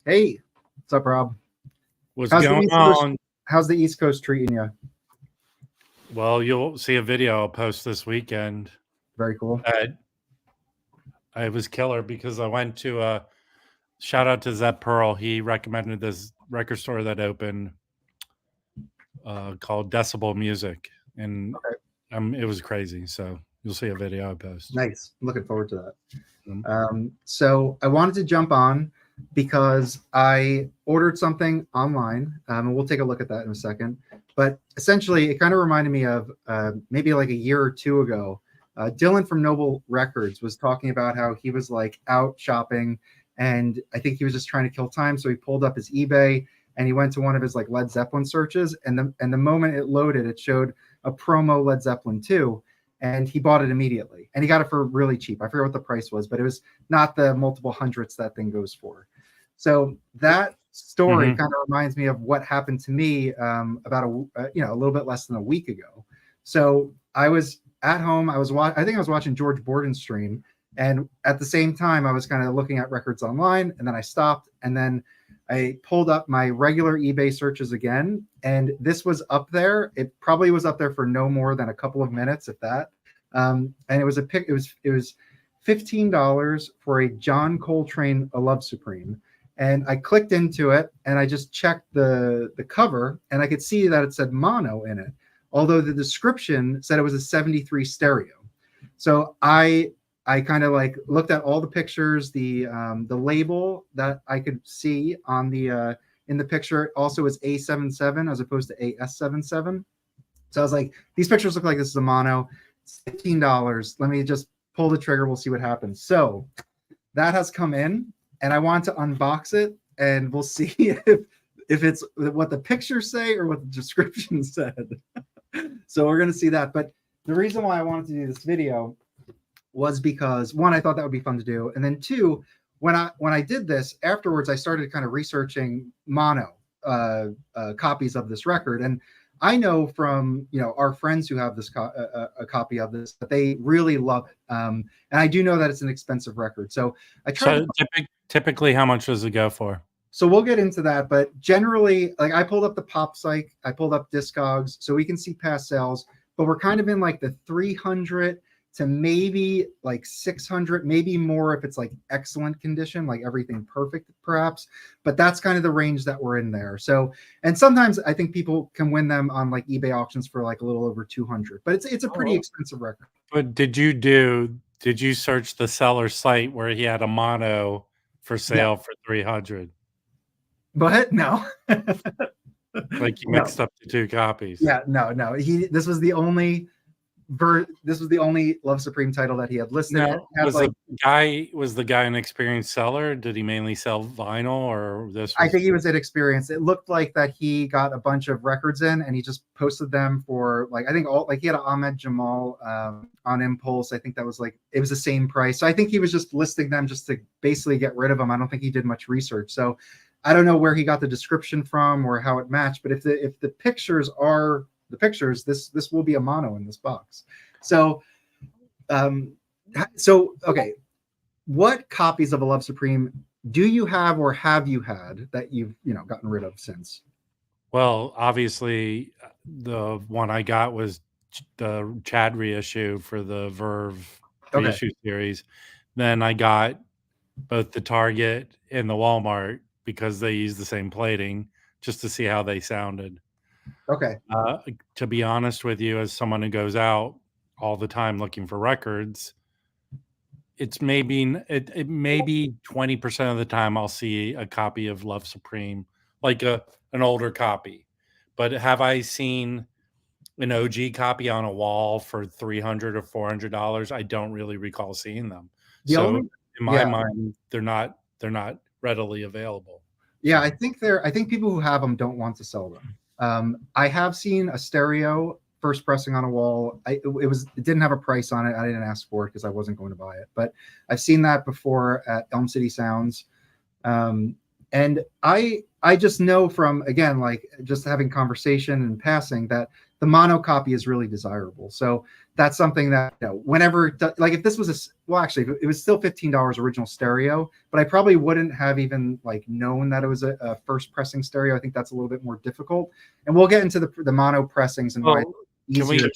Hey, what's up, Rob? What's How's the going East Coast? on? How's the East Coast treating you? Well, you'll see a video I'll post this weekend. Very cool. I was killer because I went to a shout out to Zep Pearl. He recommended this record store that opened called Decibel Music, and Okay, it was crazy. So you'll see a video I post. nice. I'm looking forward to that. Mhm. So I wanted to jump on because I ordered something online, and we'll take a look at that in a second. But essentially, it kind of reminded me of maybe like a year or two ago. Dylan from Noble Records was talking about how he was like out shopping, and I think he was just trying to kill time. So he pulled up his eBay and he went to one of his like Led Zeppelin searches, and the moment it loaded, it showed a promo Led Zeppelin 2, and he bought it immediately, and he got it for really cheap. I forget what the price was, but it was not the multiple hundreds that thing goes for. So that story Mhm. kind of reminds me of what happened to me about a little bit less than a week ago. So I was at home. I think I was watching George Borden's stream, and at the same time I was kind of looking at records online, and then I stopped, and then I pulled up my regular eBay searches again, and this was up there. It probably was up there for no more than a couple of minutes, if that. And it was it was $15 for a John Coltrane "A Love Supreme." And I clicked into it, and I just checked the cover, and I could see that it said mono in it, although the description said it was a 73 stereo. So I kind of like looked at all the pictures, the label that I could see on the in the picture also is A77 as opposed to AS77. So I was like, these pictures look like this is a mono. It's $15. Let me just pull the trigger. We'll see what happens. So that has come in, and I want to unbox it, and we'll see if it's what the pictures say or what the description said. So we're gonna see that. But the reason why I wanted to do this video was because one, I thought that would be fun to do, and then two, when I did this afterwards, I started kind of researching mono copies of this record, and I know from our friends who have a copy of this that they really love it, and I do know that it's an expensive record. So I tried to. So typically, how much does it go for? So we'll get into that, but generally, like I pulled up the Pop Psych, I pulled up Discogs, so we can see past sales, but we're kind of in like the 300 to maybe like 600, maybe more if it's like excellent condition, like everything perfect, perhaps. But that's kind of the range that we're in there. So, and sometimes I think people can win them on like eBay auctions for like a little over 200, but it's a pretty expensive record. But did you search the seller site where he had a mono for sale for 300? But no. Like you No. mixed up the two copies. Yeah, no. This was the only Love Supreme title that he had listed. Now, was the guy an experienced seller? Did he mainly sell vinyl, or this? I think he was inexperienced. It looked like that he got a bunch of records in, and he just posted them for like I think he had an Ahmed Jamal on Impulse. I think that was like it was the same price. So I think he was just listing them just to basically get rid of them. I don't think he did much research. So I don't know where he got the description from or how it matched. But if the pictures are the pictures, this will be a mono in this box. So okay, what copies of A Love Supreme do you have or have you had that you've gotten rid of since? Well, obviously, the one I got was the Chad reissue for the Verve reissue series. Then I got both the Target and the Walmart because they use the same plating, just to see how they sounded. Okay. To be honest with you, as someone who goes out all the time looking for records, it may be 20% of the time I'll see a copy of Love Supreme, like an older copy. But have I seen an OG copy on a wall for $300 or $400? I don't really recall seeing them. In my mind, they're not readily available. Yeah, I think people who have them don't want to sell them. I have seen a stereo first pressing on a wall. It didn't have a price on it. I didn't ask for it because I wasn't going to buy it. But I've seen that before at Elm City Sounds, and I just know from again like just having conversation and passing that the mono copy is really desirable. So that's something that, whenever, like if this was actually it was still $15 original stereo, but I probably wouldn't have even like known that it was a first pressing stereo. I think that's a little bit more difficult, and we'll get into the mono pressings and why it's easier.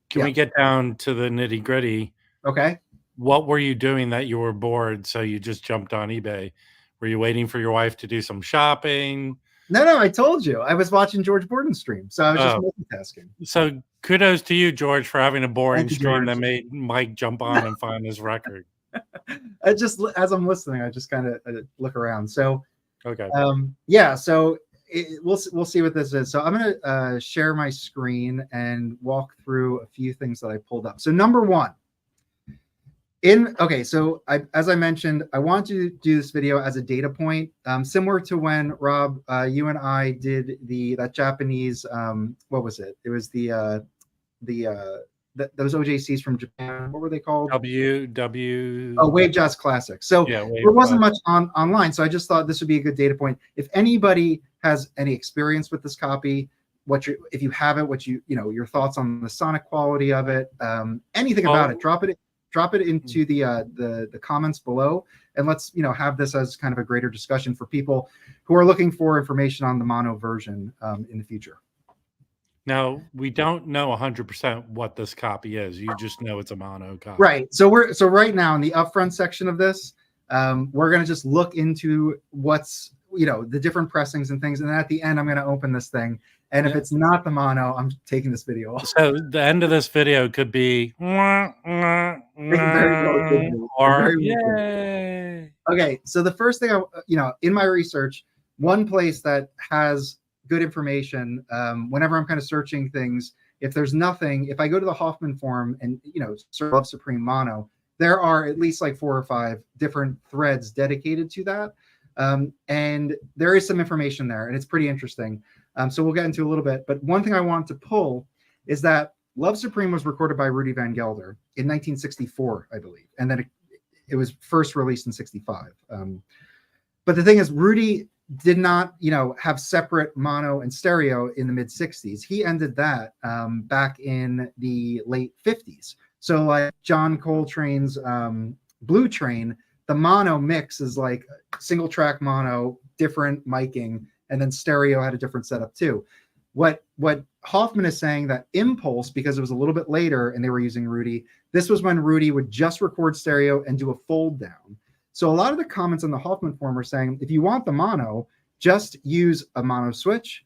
Can we get down to the nitty gritty? Okay. What were you doing that you were bored, so you just jumped on eBay? Were you waiting for your wife to do some shopping? No, I told you. I was watching George Borden stream, so I was just multitasking. So kudos to you, George, for having a boring stream George. that made Mike jump on and find his record. I just, as I'm listening, I just kind of look around. So, okay. Yeah. So we'll see what this is. So I'm going to share my screen and walk through a few things that I pulled up. So number one, so as I mentioned, I want to do this video as a data point, similar to when Rob, you and I did that Japanese, what was it? It was those OJCs from Japan. What were they called? Wave Jazz Classics. So yeah, there wasn't much online. So I just thought this would be a good data point. If anybody has any experience with this copy, if you have it, your thoughts on the sonic quality of it, anything about it, drop it into the comments below, and let's have this as kind of a greater discussion for people who are looking for information on the mono version in the future. Now, we don't know 100% what this copy is. You just know it's a mono copy. Right. So right now in the upfront section of this, we're going to just look into what's the different pressings and things, and then at the end I'm going to open this thing. And if it's not the mono, I'm taking this video off. So the end of this video could be or yay. Okay, so the first thing in my research, one place that has good information, whenever I'm kind of searching things, if there's nothing, if I go to the Hoffman forum and search Love Supreme mono, there are at least like 4 or 5 different threads dedicated to that. And there is some information there, and it's pretty interesting. So we'll get into a little bit. But one thing I want to pull is that Love Supreme was recorded by Rudy Van Gelder in 1964, I believe. And then it was first released in 65. But the thing is, Rudy did not, have separate mono and stereo in the mid 60s. He ended that back in the late 50s. So like John Coltrane's Blue Train, the mono mix is like single track mono, different miking, and then stereo had a different setup too. What Hoffman is saying, that Impulse, because it was a little bit later and they were using Rudy, this was when Rudy would just record stereo and do a fold down. So a lot of the comments on the Hoffman forum are saying, if you want the mono, just use a mono switch.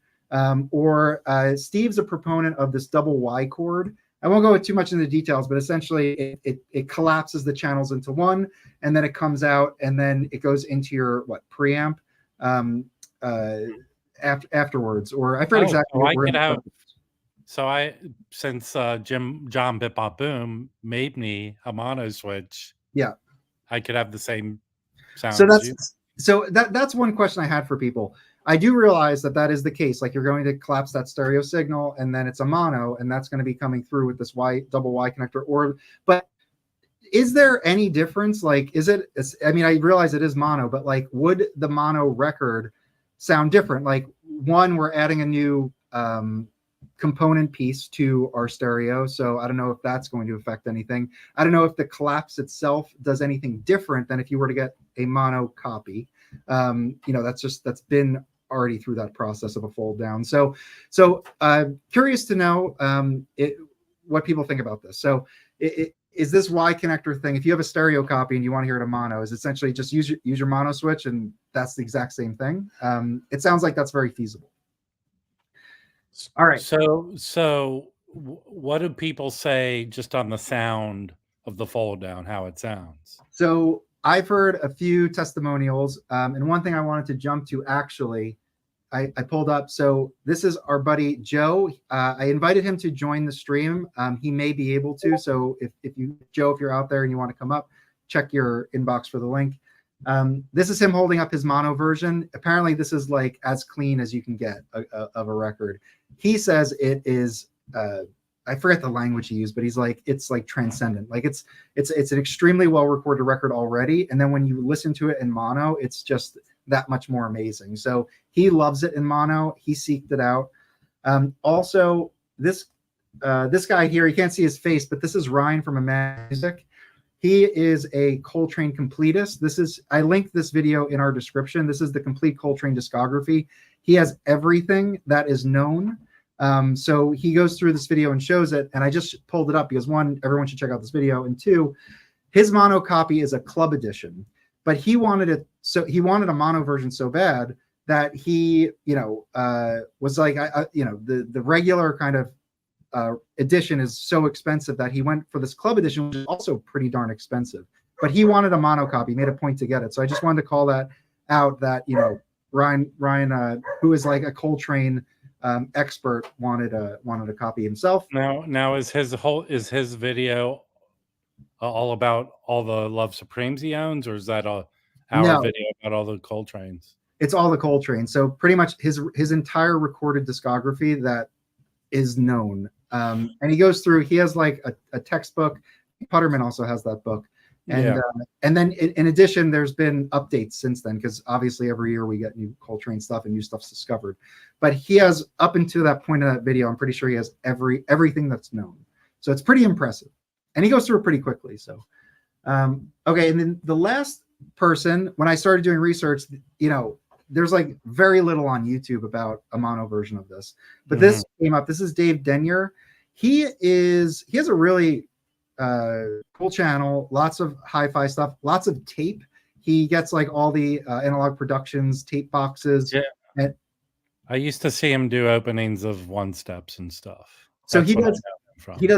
Or Steve's a proponent of this double Y chord. I won't go too much into the details, but essentially it collapses the channels into one, and then it comes out, and then it goes into your preamp afterwards. Or I forget exactly. Since John Bip Bop Boom made me a mono switch, yeah, I could have the same sound. So that's one question I had for people. I do realize that is the case. Like, you're going to collapse that stereo signal, and then it's a mono, and that's going to be coming through with this double Y connector. But is there any difference? Like, I realize it is mono, but like, would the mono record sound different? Like, one, we're adding a new component piece to our stereo, so I don't know if that's going to affect anything. I don't know if the collapse itself does anything different than if you were to get a mono copy. That's been already through that process of a fold down. So curious to know what people think about this. So is this Y connector thing, if you have a stereo copy and you want to hear it a mono, is essentially just use your mono switch and that's the exact same thing? It sounds like that's very feasible. All right. So what do people say just on the sound of the fold down, how it sounds? So I've heard a few testimonials, and one thing I wanted to jump to, actually, I pulled up. So this is our buddy Joe. I invited him to join the stream. He may be able to. So if you're out there and you want to come up, check your inbox for the link. This is him holding up his mono version. Apparently, this is like as clean as you can get of a record. He says it is. I forget the language he used, but he's like, it's like transcendent. Like it's an extremely well recorded record already, and then when you listen to it in mono, it's just that much more amazing. So he loves it in mono. He seeked it out. Also, this this guy here, you can't see his face, but this is Ryan from Imagine Music. He is a Coltrane completist. I linked this video in our description. This is the complete Coltrane discography. He has everything that is known. So he goes through this video and shows it. And I just pulled it up because one, everyone should check out this video. And two, his mono copy is a club edition, but he wanted it. So he wanted a mono version so bad that he, was like, the regular kind of edition is so expensive that he went for this club edition, which is also pretty darn expensive. But he wanted a mono copy, made a point to get it. So I just wanted to call that out. That Ryan, who is like a Coltrane expert, wanted a copy himself. Now is his video all about all the Love Supremes he owns, or is that our video about all the Coltranes? It's all the Coltrane. So pretty much his entire recorded discography that is known. And he goes through, he has like a textbook. Putterman also has that book. And and then in addition, there's been updates since then, because obviously every year we get new Coltrane stuff and new stuff's discovered. But he has, up until that point of that video, I'm pretty sure he has everything that's known. So it's pretty impressive. And he goes through it pretty quickly. So, okay. And then the last person, when I started doing research, there's like very little on YouTube about a mono version of this, but this came up. This is Dave Denyer. He has a really cool channel, lots of hi-fi stuff, lots of tape. He gets like all the Analog Productions tape boxes. Yeah. And I used to see him do openings of one steps and stuff. So he does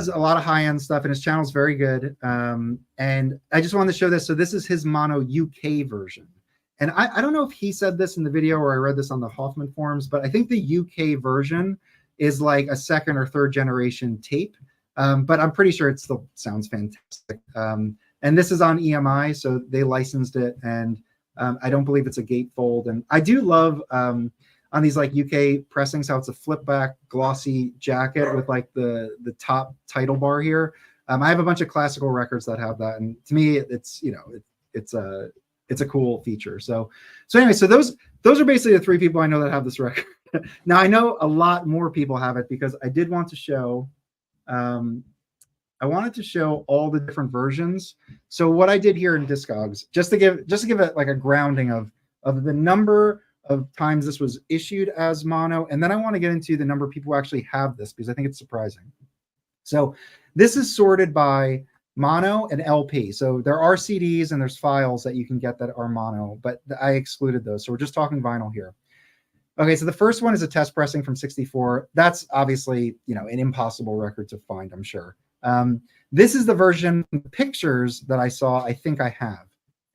a lot of high-end stuff, and his channel's very good. And I just wanted to show this. So this is his mono UK version. And I don't know if he said this in the video or I read this on the Hoffman forums, but I think the UK version is like a second or third generation tape. But I'm pretty sure it still sounds fantastic. And this is on EMI, so they licensed it. And I don't believe it's a gatefold. And I do love on these like UK pressings how it's a flip back glossy jacket with like the top title bar here. I have a bunch of classical records that have that. And to me, it's a cool feature. So anyway, so those are basically the three people I know that have this record. Now I know a lot more people have it, because I did want to show, I wanted to show all the different versions. So what I did here in Discogs, just to give it like a grounding of the number of times this was issued as mono, and then I want to get into the number of people who actually have this, because I think it's surprising. So this is sorted by mono and LP. So there are CDs and there's files that you can get that are mono, but I excluded those. So we're just talking vinyl here. Okay, so the first one is a test pressing from '64. That's obviously, an impossible record to find, I'm sure. This is the version, pictures that I saw, I think I have.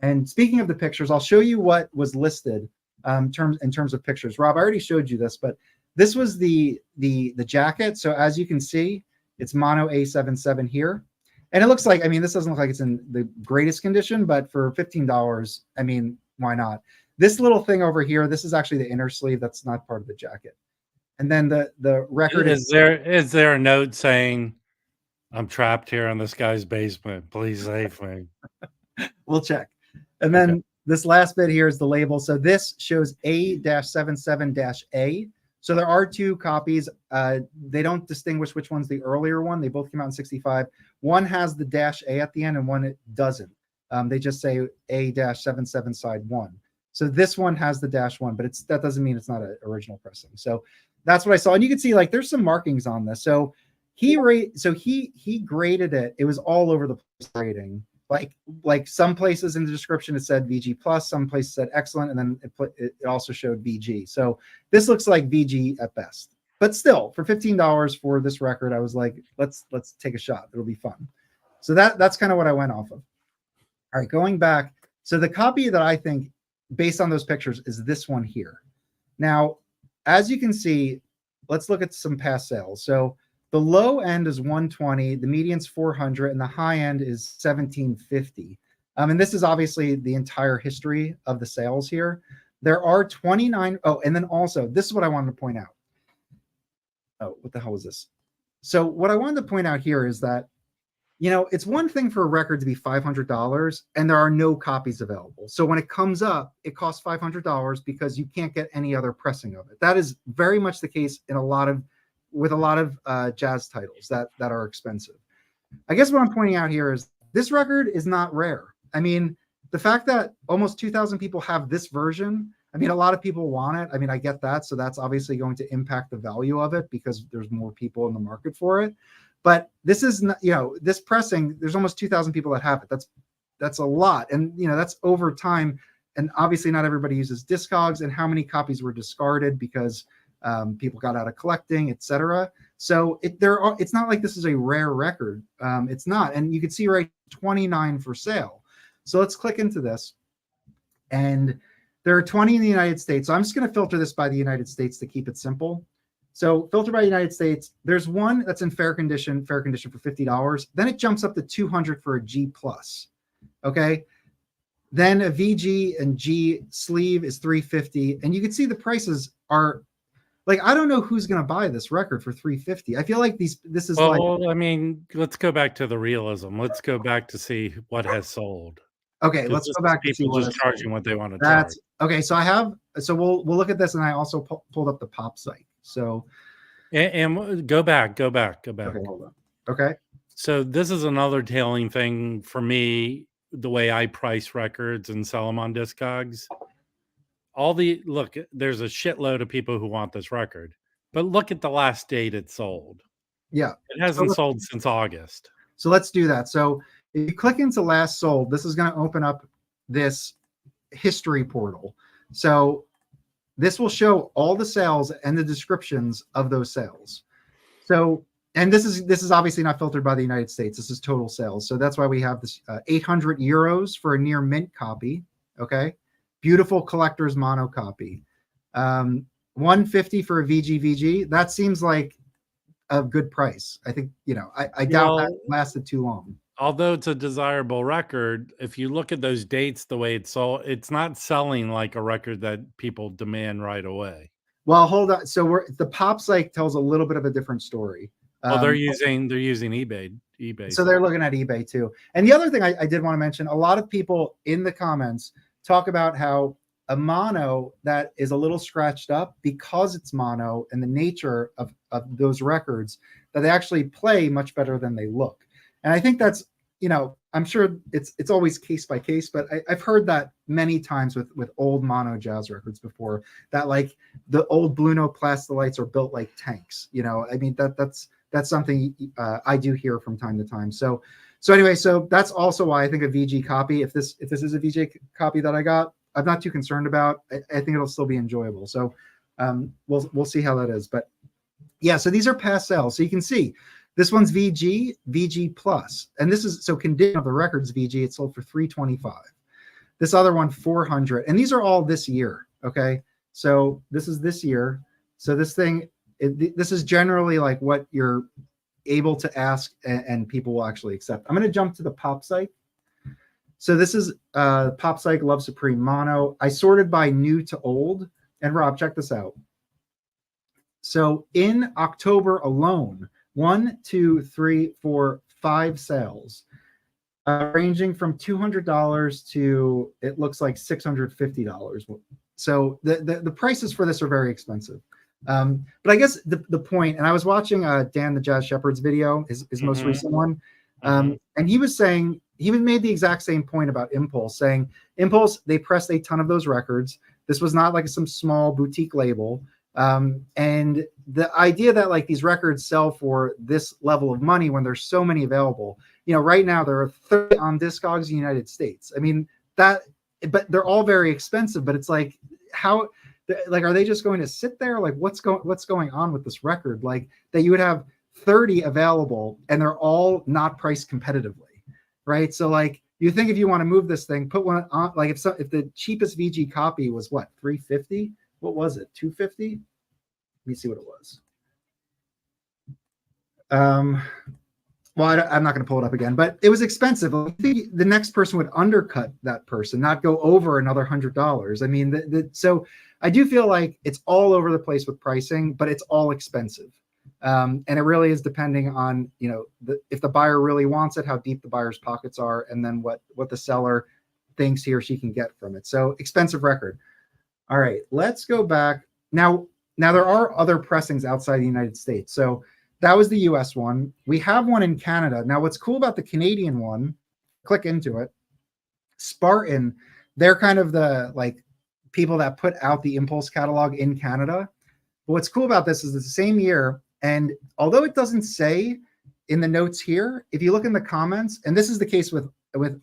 And speaking of the pictures, I'll show you what was listed in terms of pictures. Rob, I already showed you this, but this was the jacket. So as you can see, it's mono A77 here. And it looks like, this doesn't look like it's in the greatest condition, but for $15, why not? This little thing over here, this is actually the inner sleeve. That's not part of the jacket. And then the record is there a note saying, "I'm trapped here in this guy's basement. Please save me"? We'll check. And then this last bit here is the label. So this shows A-77-A. So there are two copies. They don't distinguish which one's the earlier one. They both came out in '65. One has the -A at the end and one it doesn't. They just say A-77 side 1. So this one has the -1, but that doesn't mean it's not an original pressing. So that's what I saw. And you can see like there's some markings on this. So he graded it. It was all over the place grading. Like some places in the description it said VG plus, some places said excellent, and then it also showed VG. So this looks like VG at best. But still, for $15 for this record, I was like, let's take a shot. It'll be fun. So that's kind of what I went off of. All right, going back. So the copy that I think, based on those pictures, is this one here. Now, as you can see, let's look at some past sales. So the low end is 120, the median's 400, and the high end is 1750. And this is obviously the entire history of the sales here. There are 29. Oh, and then also, this is what I wanted to point out. Oh, what the hell was this? So what I wanted to point out here is that, it's one thing for a record to be $500 and there are no copies available. So when it comes up, it costs $500 because you can't get any other pressing of it. That is very much the case in a lot of with a lot of jazz titles that are expensive. I guess what I'm pointing out here is this record is not rare. I mean, the fact that almost 2,000 people have this version, I mean, a lot of people want it. I mean, I get that. So that's obviously going to impact the value of it because there's more people in the market for it. But this is not, this pressing, there's almost 2,000 people that have it. That's a lot. And, that's over time. And obviously not everybody uses Discogs, and how many copies were discarded because people got out of collecting, etc. So it's not like this is a rare record. It's not. And you can see right 29 for sale. So let's click into this. And there are 20 in the United States. So I'm just going to filter this by the United States to keep it simple. So filter by United States, there's one that's in fair condition for $50. Then it jumps up to 200 for a G plus. Okay. Then a VG and G sleeve is $350. And you can see the prices are like, I don't know who's going to buy this record for $350. I feel like this is I mean, let's go back to the realism. Let's go back to see what has sold. Okay, let's go back to see people just charging what they want to charge. Okay. So we'll look at this, and I also pulled up the pop site. So, and go back. Okay, hold on. Okay. So this is another tailing thing for me. The way I price records and sell them on Discogs. There's a shitload of people who want this record, but look at the last date it sold. Yeah, it hasn't sold since August. So let's do that. So if you click into last sold, this is going to open up this history portal. So this will show all the sales and the descriptions of those sales. So, and this is obviously not filtered by the United States. This is total sales. So that's why we have this 800 euros for a near mint copy. Okay. Beautiful collector's mono copy. 150 for a VG. That seems like a good price. I think, I doubt that lasted too long. Although it's a desirable record, if you look at those dates, the way it's sold, it's not selling like a record that people demand right away. Well, hold on. So the pop site tells a little bit of a different story. Well, they're using eBay. So they're looking at eBay too. And the other thing I did want to mention, a lot of people in the comments talk about how a mono that is a little scratched up, because it's mono and the nature of those records, that they actually play much better than they look. And I think that's, I'm sure it's always case by case, but I've heard that many times with old mono jazz records before, that like the old Blue Note plastilites are built like tanks. I mean, that's something I do hear from time to time. So anyway, so that's also why I think a VG copy, if this is a VG copy that I got, I'm not too concerned about. I think it'll still be enjoyable. So we'll see how that is. But yeah, so these are past sales. So you can see this one's VG plus, and this is, so condition of the records VG, it sold for $325. This other one, $400, and these are all this year. Okay, so this is this year. So this thing, this is generally like what you're able to ask, and people will actually accept. I'm going to jump to the pop site. So this is Pop Psych Love Supreme Mono. I sorted by new to old. And Rob, check this out. So in October alone, 1, 2, 3, 4, 5 sales, ranging from $200 to, it looks like $650. So the prices for this are very expensive. But I guess the point, and I was watching Dan the Jazz Shepherd's video, his most recent one, and he was saying, he made the exact same point about Impulse, saying Impulse, they pressed a ton of those records. This was not like some small boutique label. And the idea that like these records sell for this level of money when there's so many available, right now there are 30 on Discogs in the United States. I mean, but they're all very expensive, but it's like, how, like, are they just going to sit there? Like, what's going on with this record? Like, that you would have 30 available and they're all not priced competitively. Right. So like, you think if you want to move this thing, put one on, like if the cheapest VG copy was what, $350? What was it? $250? Let me see what it was. Well, I'm not going to pull it up again, but it was expensive. I think the next person would undercut that person, not go over another $100. I mean, so I do feel like it's all over the place with pricing, but it's all expensive. And it really is depending on, if the buyer really wants it, how deep the buyer's pockets are, and then what the seller thinks he or she can get from it. So expensive record. All right, let's go back. Now Now there are other pressings outside the United States. So that was the US one. We have one in Canada. Now what's cool about the Canadian one, click into it, Spartan, they're kind of the like people that put out the Impulse catalog in Canada. But what's cool about this is it's the same year, and although it doesn't say in the notes here, if you look in the comments, and this is the case with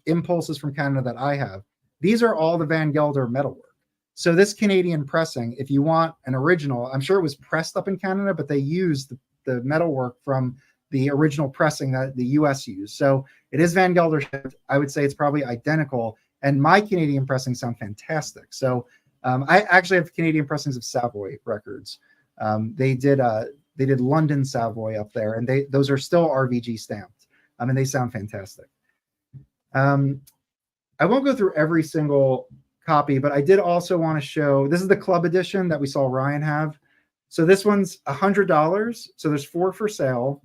Impulses from Canada that I have, these are all the Van Gelder metalwork. So this Canadian pressing, if you want an original, I'm sure it was pressed up in Canada, but they used the metalwork from the original pressing that the US used. So it is Van Gelder shipped. I would say it's probably identical. And my Canadian pressings sound fantastic. So I actually have Canadian pressings of Savoy records. They did London Savoy up there, and those are still RVG stamped. And they sound fantastic. I won't go through every single copy, but I did also want to show, this is the club edition that we saw Ryan have. So this one's $100. So there's 4 for sale.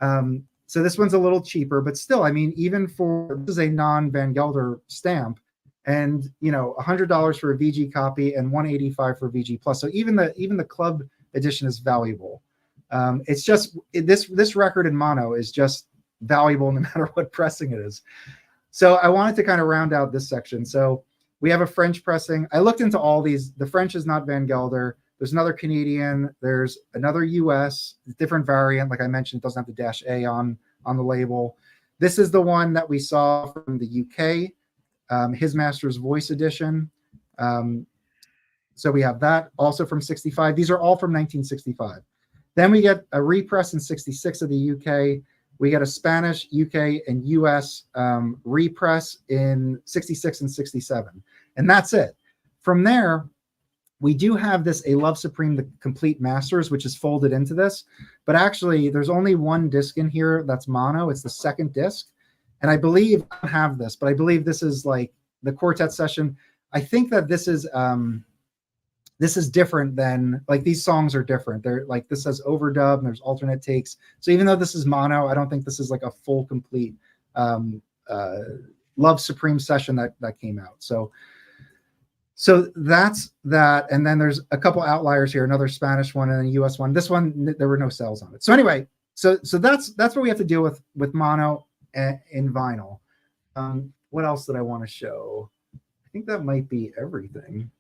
So this one's a little cheaper, but still, I mean, even for, this is a non-Van Gelder stamp, and you know, $100 for a VG copy and $185 for VG Plus. So even the club edition is valuable. It's just this record in mono is just valuable no matter what pressing it is. So I wanted to kind of round out this section. So we have a French pressing. I looked into all these. The French is not Van Gelder. There's another Canadian. There's another US, different variant. Like I mentioned, it doesn't have the -A on the label. This is the one that we saw from the UK, His Master's Voice edition. So we have that also from 65. These are all from 1965. Then we get a repress in 66 of the UK. We get a Spanish, UK, and US repress in 66 and 67. And that's it. From there, we do have this A Love Supreme, the complete masters, which is folded into this. But actually, there's only one disc in here that's mono. It's the second disc. And I believe, I don't have this, but I believe this is like the quartet session. I think that this is different than, like, these songs are different. They're like, this says overdub and there's alternate takes. So even though this is mono, I don't think this is like a full, complete Love Supreme session that came out. So that's that. And then there's a couple outliers here, another Spanish one and a US one. This one, there were no sales on it. So anyway, so that's what we have to deal with mono in vinyl. What else did I want to show? I think that might be everything.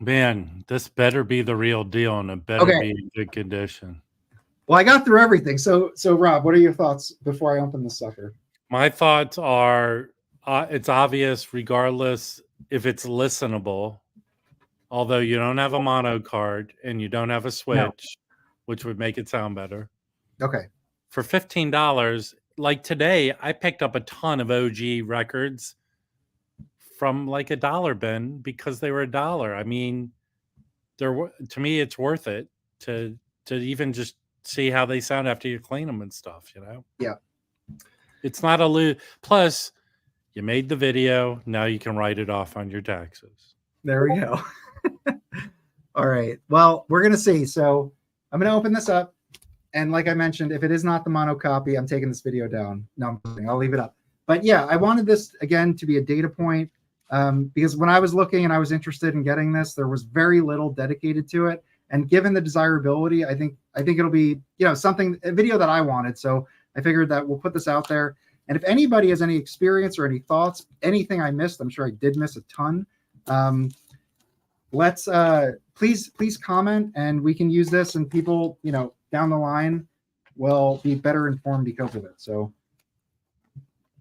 Man, this better be the real deal, and it better be in good condition. Well, I got through everything. So Rob, what are your thoughts before I open this sucker? My thoughts are, it's obvious regardless if it's listenable, although you don't have a mono card and you don't have a switch, which would make it sound better. Okay. For $15, like today, I picked up a ton of OG records from like a dollar bin because they were $1. I mean, to me, it's worth it to even just see how they sound after you clean them and stuff, you know? Yeah. It's not a lose. Plus, you made the video. Now you can write it off on your taxes. There we go. All right. Well, we're going to see. So I'm going to open this up. And like I mentioned, if it is not the mono copy, I'm taking this video down. No, I'm kidding. I'll leave it up. But yeah, I wanted this, again, to be a data point. Because when I was looking and I was interested in getting this, there was very little dedicated to it. And given the desirability, I think it'll be, you know, a video that I wanted. So I figured that we'll put this out there. And if anybody has any experience or any thoughts, anything I missed, I'm sure I did miss a ton. Let's please comment, and we can use this, and people, you know, down the line will be better informed because of it. So,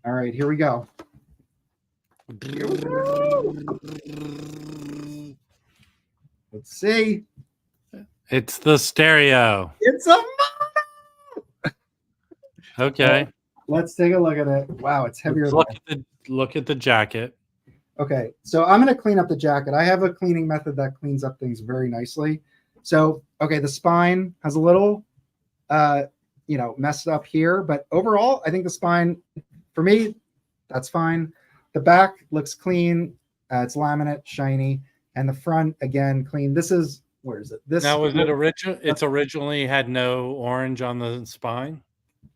all right, here we go. Let's see. It's the stereo. It's a mono. Okay. Let's take a look at it. Wow, it's heavier. Look at the jacket. Okay, so I'm going to clean up the jacket. I have a cleaning method that cleans up things very nicely. So, okay, the spine has a little, you know, messed up here, but overall, I think the spine, for me, that's fine. The back looks clean. It's laminate, shiny, and the front, again, clean. This is, where is it? This now, was it original? It's originally had no orange on the spine,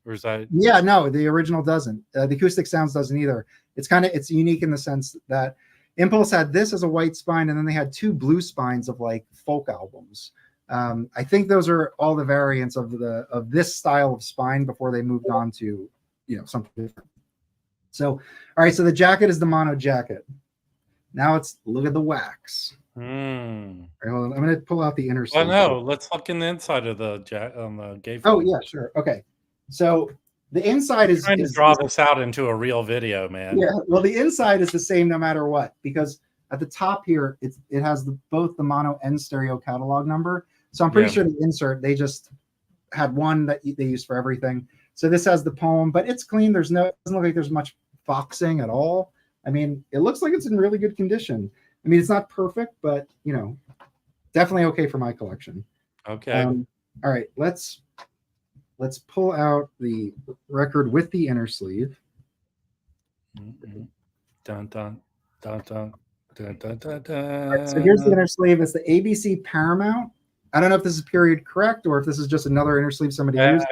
or is that? Yeah, no, the original doesn't. The Acoustic Sounds doesn't either. It's unique in the sense that Impulse had this as a white spine, and then they had 2 blue spines of like folk albums. I think those are all the variants of this style of spine before they moved on to, something different. So, all right. So the jacket is the mono jacket. Now let's look at the wax. All right, hold on. I'm going to pull out the inner sleeve. Oh no, let's look in the inside of the gatefold. Oh yeah, sure. Okay. So the inside is trying to draw this out into a real video, man. Yeah. Well, the inside is the same no matter what, because at the top here it has both the mono and stereo catalog number. So I'm pretty sure the insert, they just had one that they use for everything. So this has the poem, but it's clean. It doesn't look like there's much foxing at all. I mean, it looks like it's in really good condition. I mean, it's not perfect, but definitely okay for my collection. Okay. All right, let's pull out the record with the inner sleeve. Dun, dun, dun, dun, dun, dun, dun, dun. Right, so here's the inner sleeve. It's the ABC Paramount. I don't know if this is period correct or if this is just another inner sleeve somebody used.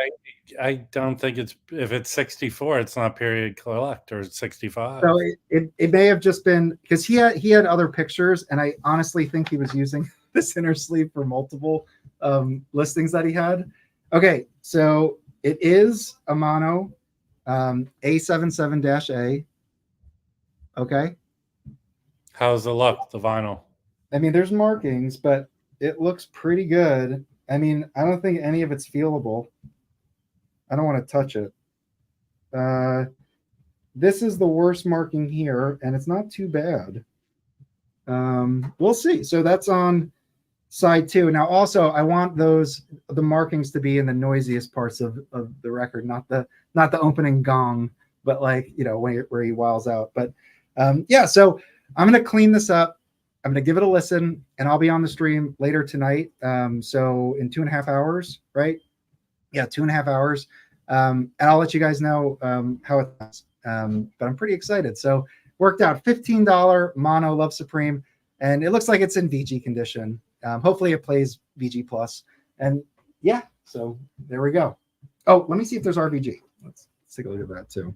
I don't think if it's 64, it's not period collect, or it's 65. So it may have just been because he had other pictures, and I honestly think he was using this inner sleeve for multiple listings that he had. Okay, so it is a mono A77-A. Okay. How's it look, the vinyl? I mean, there's markings, but it looks pretty good. I mean, I don't think any of it's feelable. I don't want to touch it. This is the worst marking here, and it's not too bad. We'll see. So that's on side 2. Now, also, I want the markings to be in the noisiest parts of the record, not the opening gong, but like, where he wiles out. But yeah, so I'm going to clean this up. I'm going to give it a listen, and I'll be on the stream later tonight. So in 2.5 hours, right? Yeah, 2.5 hours. And I'll let you guys know how it goes. But I'm pretty excited. So worked out $15 mono Love Supreme, and it looks like it's in VG condition. Hopefully it plays VG Plus. And yeah, so there we go. Oh, let me see if there's RVG. Let's take a look at that too.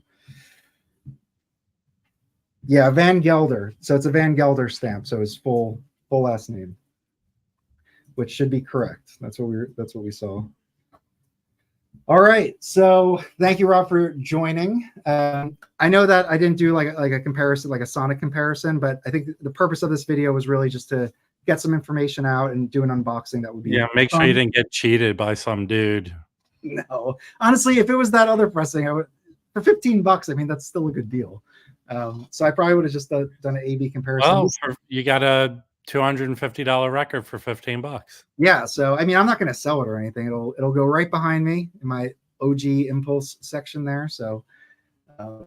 Yeah, Van Gelder. So it's a Van Gelder stamp. So his full last name, which should be correct. That's what we saw. All right. So thank you, Rob, for joining. I know that I didn't do like a comparison, like a sonic comparison, but I think the purpose of this video was really just to get some information out and do an unboxing. That would be make sure you didn't get cheated by some dude. No, honestly, if it was that other pressing, I would, for $15. I mean, that's still a good deal. So I probably would have just done an A/B comparison. Oh, you got a $250 record for $15. Yeah. So I mean, I'm not going to sell it or anything. It'll go right behind me in my OG Impulse section there. So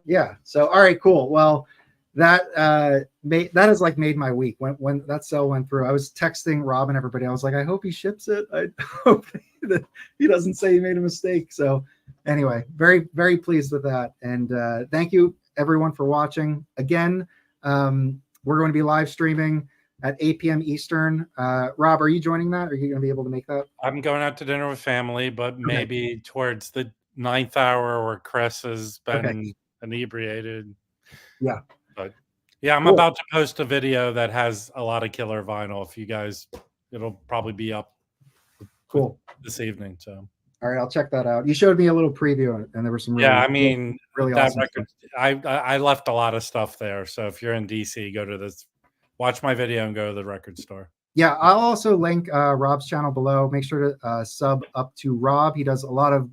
yeah. So all right, cool. Well, that has like made my week when that sale went through. I was texting Rob and everybody. I was like, I hope he ships it. I hope that he doesn't say he made a mistake. So anyway, very, very pleased with that. And thank you everyone for watching. Again, we're going to be live streaming at 8 p.m. Eastern. Rob, are you joining that? Are you going to be able to make that? I'm going out to dinner with family, but maybe towards the 9th hour where Chris has been inebriated. Yeah. But yeah, I'm about to post a video that has a lot of killer vinyl. If you guys, it'll probably be up this evening. So all right, I'll check that out. You showed me a little preview, and there were some really that awesome record. I left a lot of stuff there. So if you're in DC, go to this, watch my video, and go to the record store. Yeah, I'll also link Rob's channel below. Make sure to sub up to Rob. He does a lot of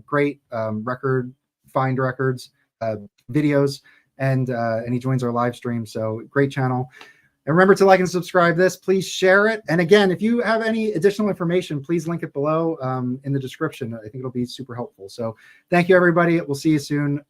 great find records videos, and he joins our live stream. So great channel. And remember to like and subscribe this. Please share it. And again, if you have any additional information, please link it below in the description. I think it'll be super helpful. So thank you, everybody. We'll see you soon.